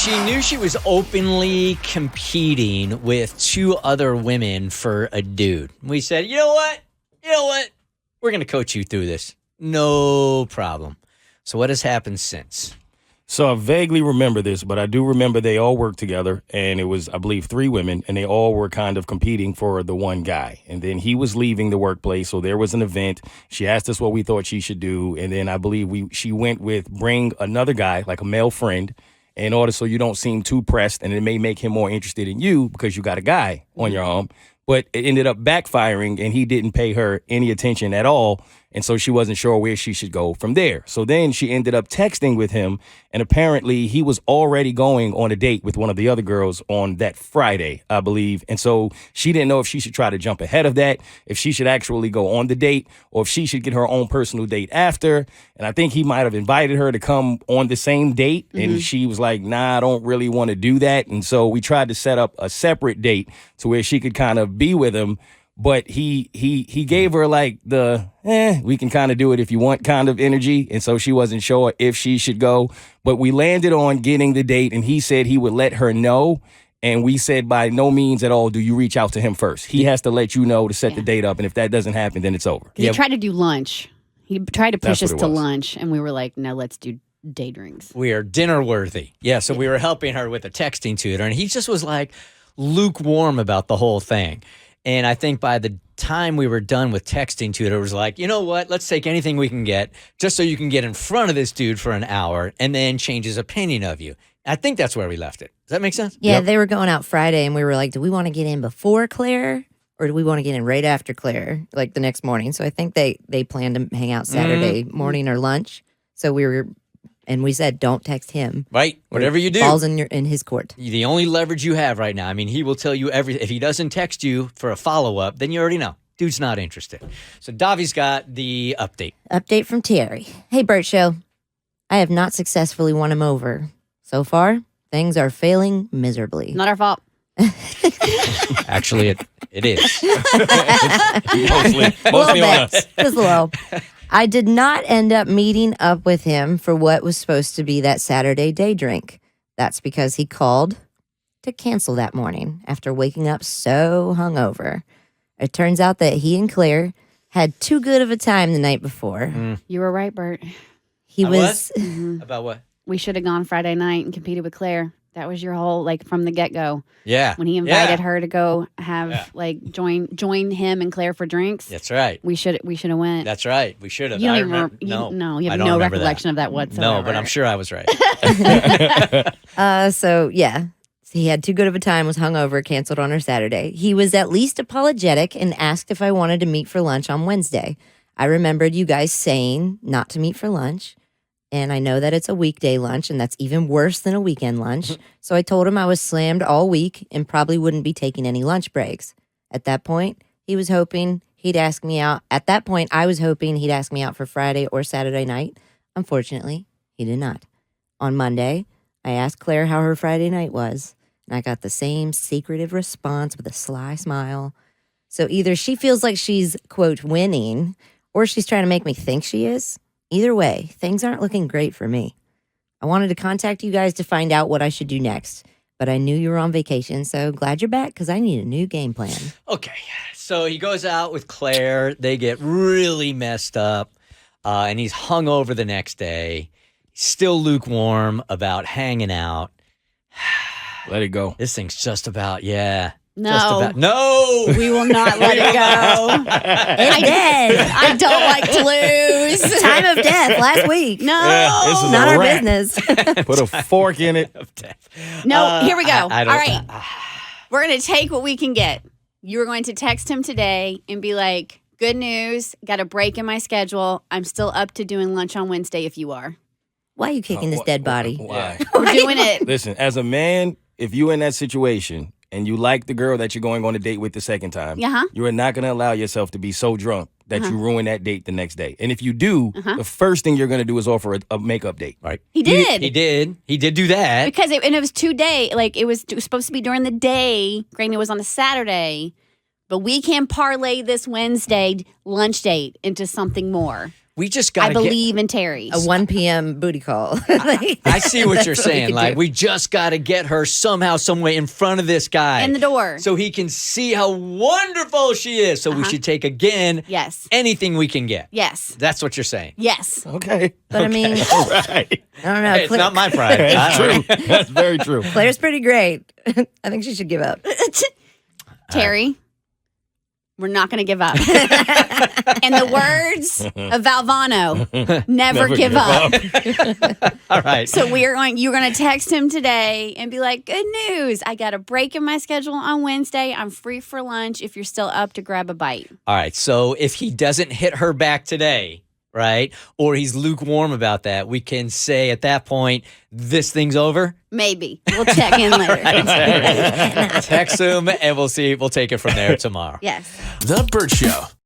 she knew she was openly competing with 2 other women for a dude. We said, you know what? We're going to coach you through this. No problem. So what has happened since? So I vaguely remember this, but I do remember they all worked together, and it was, I believe, 3 women, and they all were kind of competing for the one guy. And then he was leaving the workplace, so there was an event. She asked us what we thought she should do, and then I believe she went with bring another guy, like a male friend, in order so you don't seem too pressed, and it may make him more interested in you because you got a guy on your arm. But it ended up backfiring, and he didn't pay her any attention at all. And so she wasn't sure where she should go from there. So then she ended up texting with him, and apparently he was already going on a date with one of the other girls on that Friday, I believe. And so she didn't know if she should try to jump ahead of that, if she should actually go on the date, or if she should get her own personal date after. And I think he might have invited her to come on the same date, and she was like, nah, I don't really want to do that. And so we tried to set up a separate date to where she could kind of be with him. But he gave her like the, we can kind of do it if you want kind of energy. And so she wasn't sure if she should go. But we landed on getting the date, and he said he would let her know. And we said by no means at all do you reach out to him first. He has to let you know to set the date up. And if that doesn't happen, then it's over. He tried to do lunch. He tried to push us to was. lunch, and we were like, no, let's do day drinks. We are dinner worthy. Yeah, so we were helping her with a texting tutor, and he just was like lukewarm about the whole thing. And I think by the time we were done with texting Tutor, it was like, you know what? Let's take anything we can get just so you can get in front of this dude for an hour and then change his opinion of you. I think that's where we left it. Does that make sense? Yeah, They were going out Friday, and we were like, do we want to get in before Claire, or do we want to get in right after Claire, like the next morning? So I think they planned to hang out Saturday morning or lunch. So we said, don't text him. Right. Whatever you do. Falls in his court. The only leverage you have right now, I mean, he will tell you everything. If he doesn't text you for a follow-up, then you already know. Dude's not interested. So Davi's got the update. Update from Terry. Hey, Bert Show. I have not successfully won him over. So far, things are failing miserably. Not our fault. Actually, it is. Mostly on us. Just a little. I did not end up meeting up with him for what was supposed to be that Saturday day drink. That's because he called to cancel that morning after waking up so hungover. It turns out that he and Claire had too good of a time the night before. You were right, Bert. He was About what? We should have gone Friday night and competed with Claire. That was your whole, like, from the get-go. Yeah. When he invited her to go have, join him and Claire for drinks. That's right. We should have went. That's right. We should have. You don't I even remember, you no, have I don't no remember recollection of that whatsoever. No, but I'm sure I was right. So he had too good of a time, was hungover, canceled on her Saturday. He was at least apologetic and asked if I wanted to meet for lunch on Wednesday. I remembered you guys saying not to meet for lunch. And I know that it's a weekday lunch, and that's even worse than a weekend lunch. So I told him I was slammed all week and probably wouldn't be taking any lunch breaks. At that point, he was hoping he'd ask me out. At that point, I was hoping he'd ask me out for Friday or Saturday night. Unfortunately, he did not. On Monday, I asked Claire how her Friday night was, and I got the same secretive response with a sly smile. So either she feels like she's, quote, winning, or she's trying to make me think she is. Either way, things aren't looking great for me. I wanted to contact you guys to find out what I should do next, but I knew you were on vacation, so glad you're back because I need a new game plan. Okay, so he goes out with Claire. They get really messed up, and he's hungover the next day. He's still lukewarm about hanging out. Let it go. This thing's just about, No. Just about, no! We will not let it go. It's dead. I don't like to lose. Time of death last week. No. Yeah, this is Not a our wrap. business. Put a fork in it. No, here we go. I All don't- right. We're going to take what we can get. You were going to text him today and be like, good news, got a break in my schedule. I'm still up to doing lunch on Wednesday if you are. Why are you kicking this dead body? Why? We're doing it. Listen, as a man, if you're in that situation and you like the girl that you're going on a date with the second time, you are not going to allow yourself to be so drunk that you ruin that date the next day. And if you do, the first thing you're going to do is offer a makeup date. Right. He did. He did do that. Because it was 2 days. Like, it was supposed to be during the day. Granted, it was on a Saturday. But we can parlay this Wednesday lunch date into something more. we just got I to get. believe in Terry. A 1 p.m. booty call. I see what you're That's we saying. could Like, do. we just got to get her somehow, some way in front of this guy. In the door. So he can see how wonderful she is. So we should take, again, Yes. anything we can get. Yes. That's what you're saying. Yes. Okay. But I mean, All right. I don't know. Hey, it's not my pride. That's true. That's very true. Claire's pretty great. I think she should give up. Terry, we're not going to give up. In the words of Valvano, never give up. All right. So you're going to text him today and be like, good news. I got a break in my schedule on Wednesday. I'm free for lunch if you're still up to grab a bite. All right. So if he doesn't hit her back today, right, or he's lukewarm about that, we can say at that point, this thing's over. Maybe. We'll check in later. Text him and we'll see. We'll take it from there tomorrow. Yes. The Bert Show.